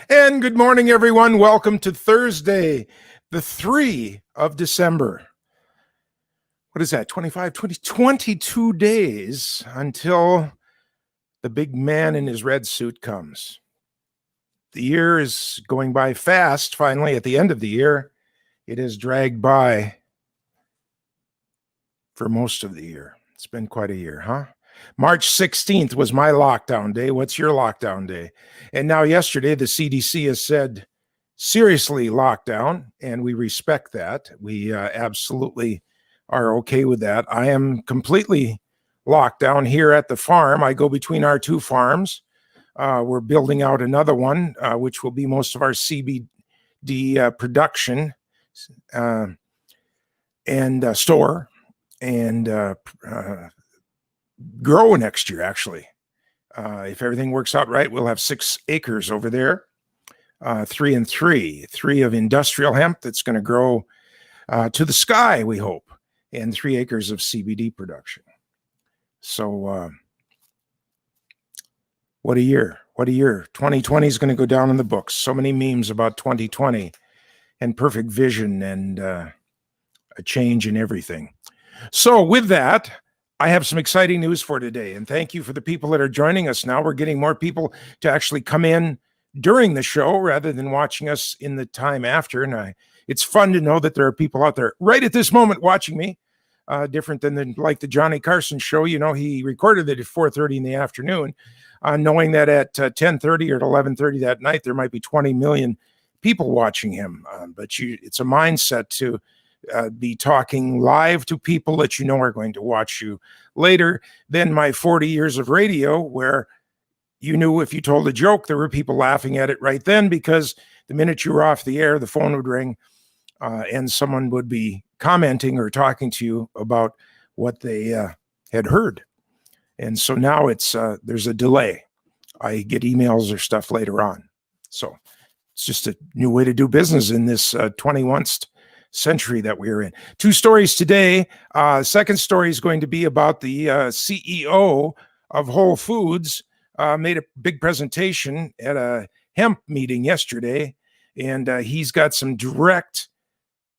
And good morning, everyone. Welcome to Thursday, the 3 of December. What is that? 22 days until the big man in his red suit comes. The year is going by fast. Finally, at the end of the year, it has dragged by for most of the year. It's been quite a year, huh? March 16th was my lockdown day. What's your lockdown day? And now yesterday, the CDC has said, seriously lockdown, and we respect that. We absolutely are okay with that. I am completely locked down here at the farm. I go between our two farms. We're building out another one, which will be most of our CBD production and store and grow next year, actually. If everything works out right, we'll have 6 acres over there. 3 and 3 of industrial hemp that's going to grow to the sky, we hope, and 3 acres of CBD production. So what a year. 2020 is going to go down in the books. So many memes about 2020 and perfect vision and a change in everything. So with that, I have some exciting news for today, and thank you for the people that are joining us now. We're getting more people to actually come in during the show rather than watching us in the time after. And it's fun to know that there are people out there right at this moment watching me, different than like the Johnny Carson show. You know, he recorded it at 4:30 in the afternoon, knowing that at 10:30 or at 11:30 that night, there might be 20 million people watching him. But it's a mindset to be talking live to people that you know are going to watch you later than my 40 years of radio, where you knew if you told a joke, there were people laughing at it right then, because the minute you were off the air, the phone would ring and someone would be commenting or talking to you about what they had heard. And so now there's a delay. I get emails or stuff later on. So it's just a new way to do business in this 21st century that we're in. 2 stories today. Second story is going to be about the CEO of Whole Foods. Made a big presentation at a hemp meeting yesterday, and he's got some direct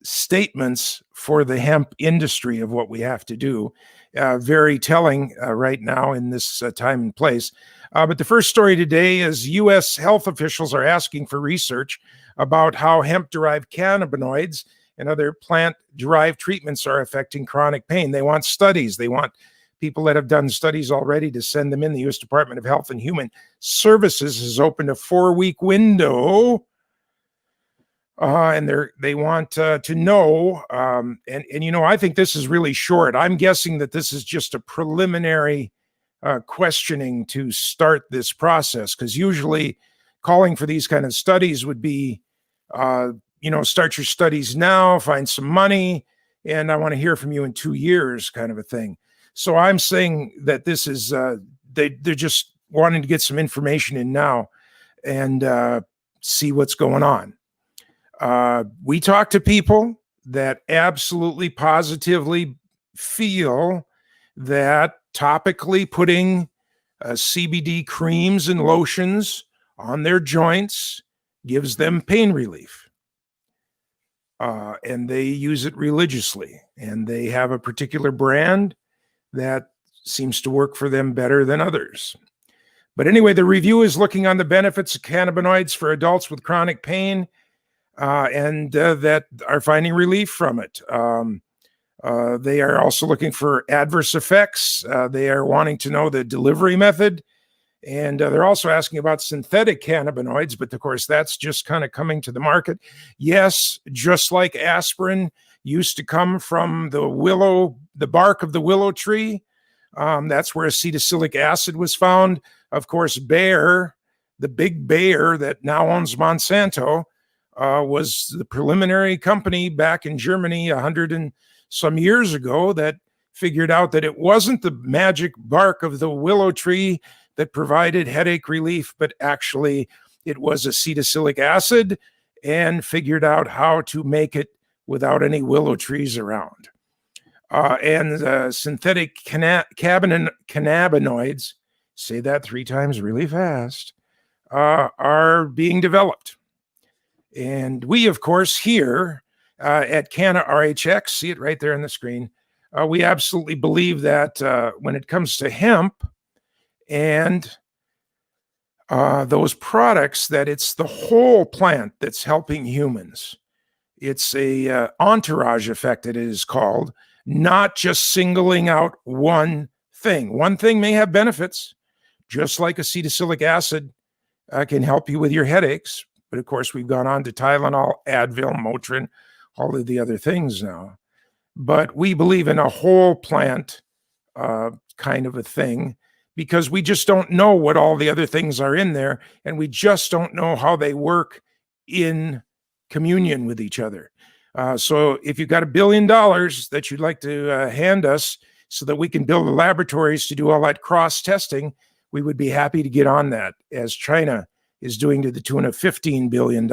statements for the hemp industry of what we have to do. Very telling right now in this time and place. But the first story today is U.S. health officials are asking for research about how hemp-derived cannabinoids and other plant-derived treatments are affecting chronic pain. They want studies. They want people that have done studies already to send them in. The U.S. Department of Health and Human Services has opened a 4-week window, and they want to know. And you know, I think this is really short. I'm guessing that this is just a preliminary questioning to start this process, because usually calling for these kind of studies would be, start your studies now, find some money, and I want to hear from you in 2 years, kind of a thing. So I'm saying that this is, they're just wanting to get some information in now and see what's going on. We talk to people that absolutely positively feel that topically putting CBD creams and lotions on their joints gives them pain relief. And they use it religiously, and they have a particular brand that seems to work for them better than others. But anyway, the review is looking on the benefits of cannabinoids for adults with chronic pain and that are finding relief from it. They are also looking for adverse effects. They are wanting to know the delivery method. And they're also asking about synthetic cannabinoids, but of course, that's just kind of coming to the market. Yes, just like aspirin used to come from the bark of the willow tree. That's where acetylsalicylic acid was found. Of course, Bayer, the big Bayer that now owns Monsanto, was the preliminary company back in Germany 100 and some years ago that figured out that it wasn't the magic bark of the willow tree that provided headache relief, but actually it was acetylsalicylic acid, and figured out how to make it without any willow trees around. And synthetic cannabinoids, say that 3 times really fast, are being developed. And we, of course, here at Canna RHX, see it right there on the screen, we absolutely believe that when it comes to hemp and those products, that it's the whole plant that's helping humans. It's a entourage effect, it is called, not just singling out one thing. One thing may have benefits, just like acetylsalic acid can help you with your headaches. But of course, we've gone on to Tylenol, Advil, Motrin, all of the other things now. But we believe in a whole plant kind of a thing, because we just don't know what all the other things are in there, and we just don't know how they work in communion with each other. So if you've got $1 billion that you'd like to hand us so that we can build the laboratories to do all that cross testing, we would be happy to get on that, as China is doing to the tune of $15 billion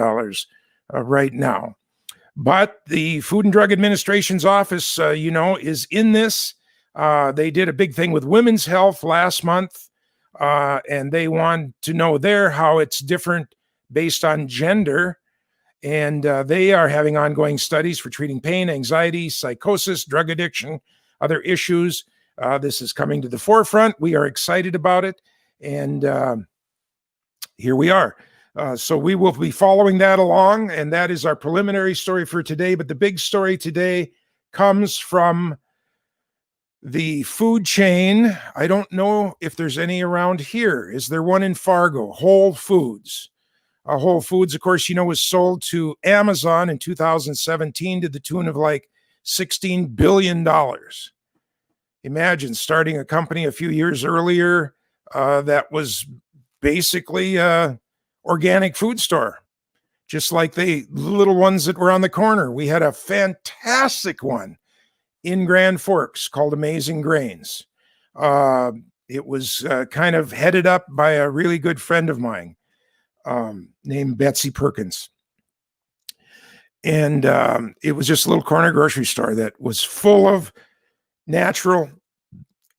right now. But the Food and Drug Administration's office, is in this. They did a big thing with women's health last month, and they want to know there how it's different based on gender. And they are having ongoing studies for treating pain, anxiety, psychosis, drug addiction, other issues. This is coming to the forefront. We are excited about it. And here we are. So we will be following that along. And that is our preliminary story for today. But the big story today comes from the food chain. I don't know if there's any around here. Is there one in Fargo? Whole Foods. Whole Foods, of course, was sold to Amazon in 2017 to the tune of like $16 billion. Imagine starting a company a few years earlier that was basically an organic food store, just like the little ones that were on the corner. We had a fantastic one in Grand Forks called Amazing Grains. It was kind of headed up by a really good friend of mine named Betsy Perkins. And it was just a little corner grocery store that was full of natural,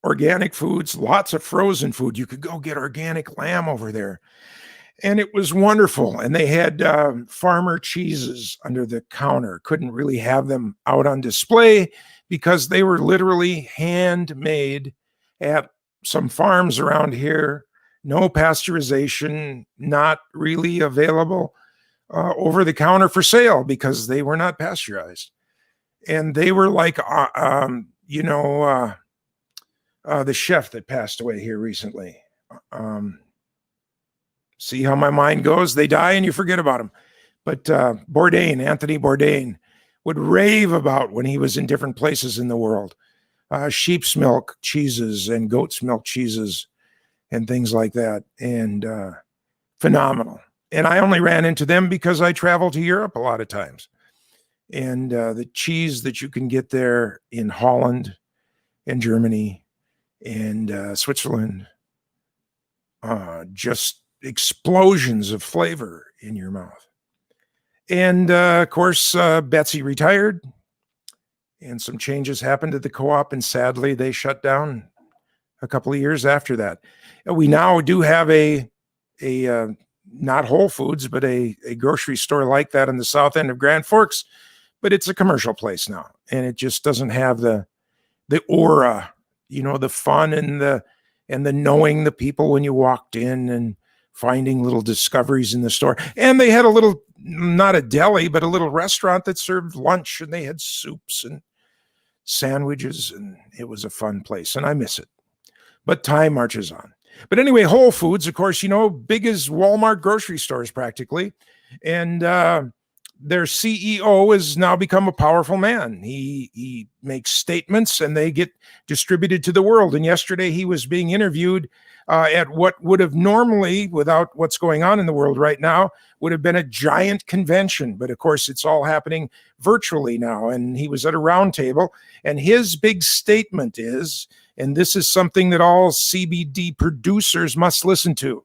organic foods, lots of frozen food. You could go get organic lamb over there. And it was wonderful. And they had farmer cheeses under the counter. Couldn't really have them out on display because they were literally handmade at some farms around here. No pasteurization, not really available over the counter for sale because they were not pasteurized. And they were like, the chef that passed away here recently. See how my mind goes? They die and you forget about them. But Anthony Bourdain, would rave about when he was in different places in the world. Sheep's milk cheeses and goat's milk cheeses and things like that. And phenomenal. And I only ran into them because I travel to Europe a lot of times. And the cheese that you can get there in Holland and Germany and Switzerland, just explosions of flavor in your mouth. And of course, Betsy retired and some changes happened at the co-op, and sadly they shut down a couple of years after that. We now do have a not Whole Foods, but a grocery store like that in the south end of Grand Forks, but it's a commercial place now, and it just doesn't have the aura, the fun and the knowing the people when you walked in and finding little discoveries in the store. And they had a little, not a deli, but a little restaurant that served lunch, and they had soups and sandwiches, and it was a fun place, and I miss it. But time marches on. But anyway, Whole Foods, of course, big as Walmart grocery stores practically. And their CEO has now become a powerful man. He makes statements and they get distributed to the world. And yesterday he was being interviewed at what would have normally, without what's going on in the world right now, would have been a giant convention. But of course, it's all happening virtually now. And he was at a round table, and his big statement is, and this is something that all CBD producers must listen to,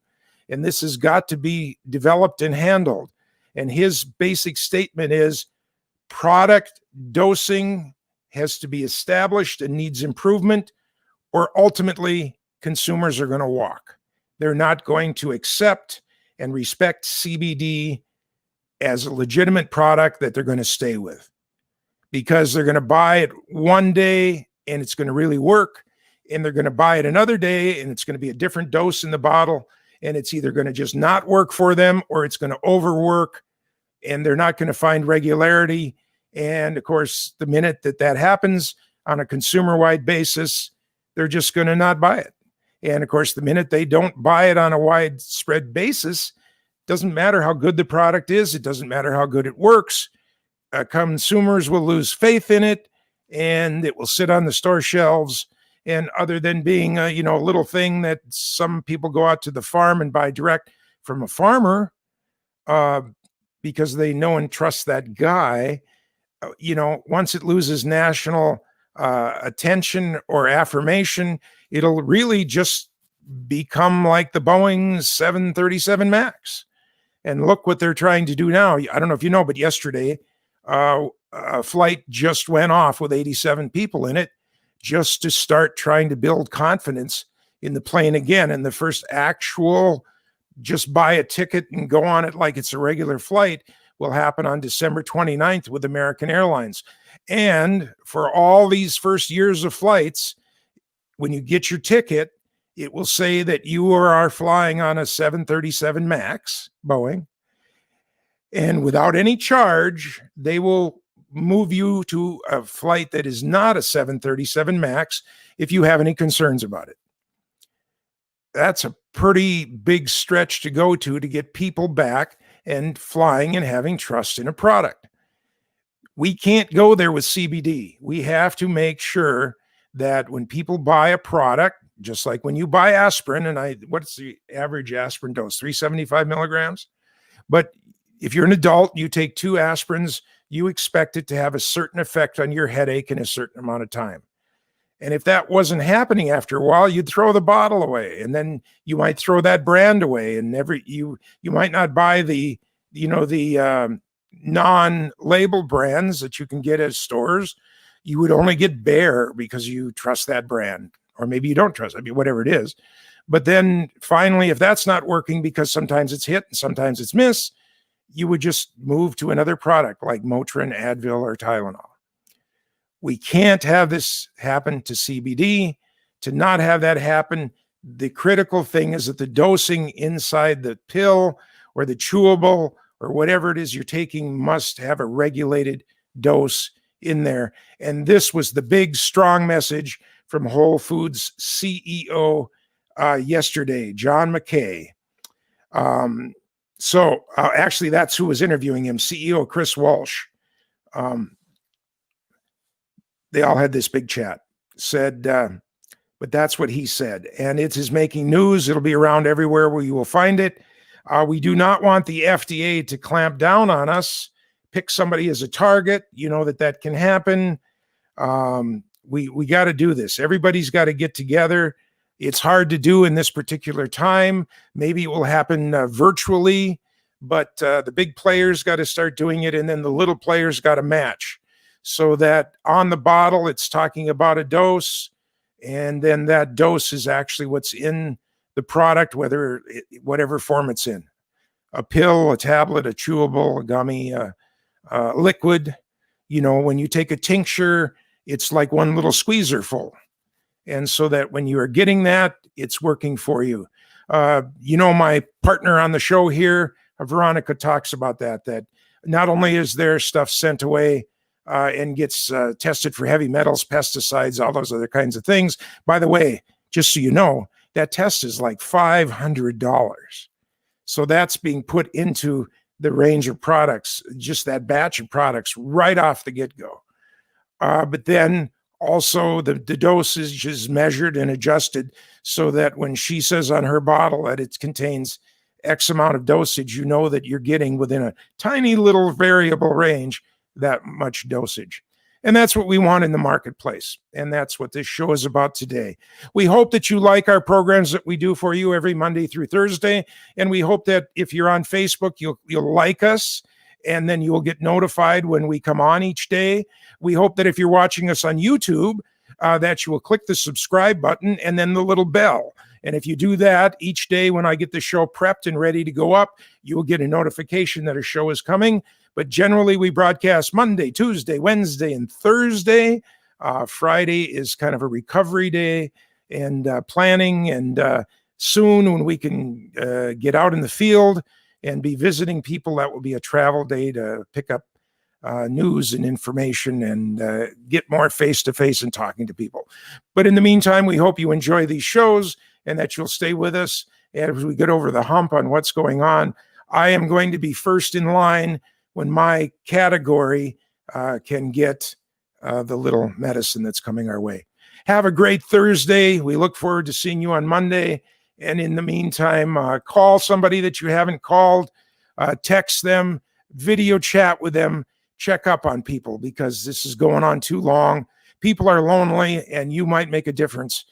and this has got to be developed and handled. And his basic statement is product dosing has to be established and needs improvement, or ultimately consumers are going to walk. They're not going to accept and respect CBD as a legitimate product that they're going to stay with, because they're going to buy it one day and it's going to really work, and they're going to buy it another day and it's going to be a different dose in the bottle, and it's either going to just not work for them or it's going to overwork, and they're not going to find regularity. And of course, the minute that that happens on a consumer-wide basis, they're just going to not buy it. And of course, the minute they don't buy it on a widespread basis, doesn't matter how good the product is, it doesn't matter how good it works, consumers will lose faith in it, and it will sit on the store shelves. And other than being a little thing that some people go out to the farm and buy direct from a farmer, because they know and trust that guy, once it loses national attention or affirmation, it'll really just become like the Boeing 737 MAX. And look what they're trying to do now. I don't know if you know, but yesterday, a flight just went off with 87 people in it, just to start trying to build confidence in the plane again. And the first actual just buy a ticket and go on it like it's a regular flight will happen on December 29th with American Airlines. And for all these first years of flights, when you get your ticket, it will say that you are flying on a 737 MAX, Boeing. And without any charge, they will move you to a flight that is not a 737 MAX if you have any concerns about it. That's a pretty big stretch to go to get people back and flying and having trust in a product. We can't go there with CBD. We have to make sure that when people buy a product, just like when you buy aspirin, and what's the average aspirin dose? 375 milligrams. But if you're an adult, you take 2 aspirins, you expect it to have a certain effect on your headache in a certain amount of time. And if that wasn't happening after a while, you'd throw the bottle away, and then you might throw that brand away, and you might not buy the non-label brands that you can get at stores. You would only get Bayer because you trust that brand, or maybe you don't trust it, whatever it is. But then finally, if that's not working, because sometimes it's hit and sometimes it's miss, you would just move to another product like Motrin, Advil, or Tylenol. We can't have this happen to CBD. To not have that happen, the critical thing is that the dosing inside the pill or the chewable or whatever it is you're taking must have a regulated dose in there. And this was the big, strong message from Whole Foods CEO yesterday, John McKay. Actually, that's who was interviewing him, CEO Chris Walsh. They all had this big chat, but that's what he said. And it is making news. It'll be around everywhere where you will find it. We do not want the FDA to clamp down on us, pick somebody as a target. You know that can happen. We got to do this. Everybody's got to get together. It's hard to do in this particular time. Maybe it will happen virtually, but the big players got to start doing it, and then the little players got to match, so that on the bottle it's talking about a dose, and then that dose is actually what's in the product, whatever form it's in. A pill, a tablet, a chewable, a gummy, liquid. When you take a tincture, it's like one little squeezer full. And so that when you are getting that, it's working for you. My partner on the show here, Veronica, talks about that not only is their stuff sent away and gets tested for heavy metals, pesticides, all those other kinds of things. By the way, just so you know, that test is like $500. So that's being put into the range of products, just that batch of products right off the get-go. But then also the dosage is measured and adjusted so that when she says on her bottle that it contains X amount of dosage, you know that you're getting within a tiny little variable range that much dosage. And that's what we want in the marketplace. And that's what this show is about today. We hope that you like our programs that we do for you every Monday through Thursday. And we hope that if you're on Facebook, you'll like us, and then you'll get notified when we come on each day. We hope that if you're watching us on YouTube, that you will click the subscribe button and then the little bell. And if you do that each day when I get the show prepped and ready to go up, you will get a notification that a show is coming. But generally, we broadcast Monday, Tuesday, Wednesday, and Thursday. Friday is kind of a recovery day and planning. And soon, when we can get out in the field and be visiting people, that will be a travel day to pick up news and information and get more face-to-face and talking to people. But in the meantime, we hope you enjoy these shows and that you'll stay with us as we get over the hump on what's going on. I am going to be first in line when my category can get the little medicine that's coming our way. Have a great Thursday. We look forward to seeing you on Monday. And in the meantime, call somebody that you haven't called, text them, video chat with them, check up on people because this is going on too long. People are lonely and you might make a difference